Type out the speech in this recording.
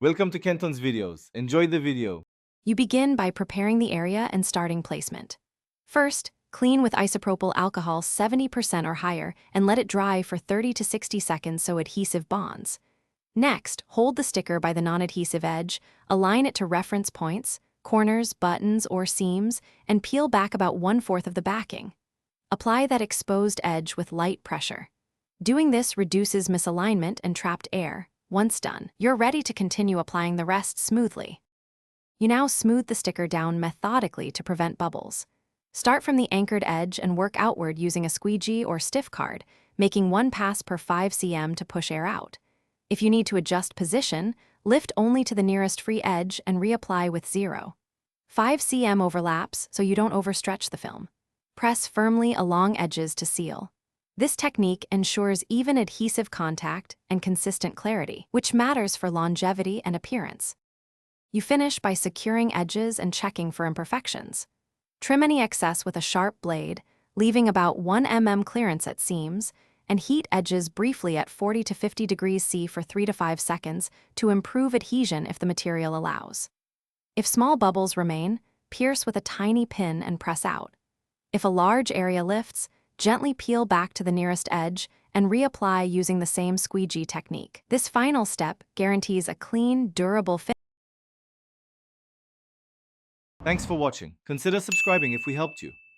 Welcome to Kenton's videos. Enjoy the video. You begin by preparing the area and starting placement. First, clean with isopropyl alcohol 70% or higher and let it dry for 30 to 60 seconds so adhesive bonds. Next, hold the sticker by the non-adhesive edge, align it to reference points, corners, buttons, or seams, and peel back about 1/4 of the backing. Apply that exposed edge with light pressure. Doing this reduces misalignment and trapped air. Once done, you're ready to continue applying the rest smoothly. You now smooth the sticker down methodically to prevent bubbles. Start from the anchored edge and work outward using a squeegee or stiff card, making one pass per 5 cm to push air out. If you need to adjust position, lift only to the nearest free edge and reapply with 0.5 cm overlaps so you don't overstretch the film. Press firmly along edges to seal. This technique ensures even adhesive contact and consistent clarity, which matters for longevity and appearance. You finish by securing edges and checking for imperfections. Trim any excess with a sharp blade, leaving about 1 mm clearance at seams, and heat edges briefly at 40 to 50 degrees C for 3 to 5 seconds to improve adhesion if the material allows. If small bubbles remain, pierce with a tiny pin and press out. If a large area lifts, gently peel back to the nearest edge and reapply using the same squeegee technique. This final step guarantees a clean, durable fit. Thanks for watching. Consider subscribing if we helped you.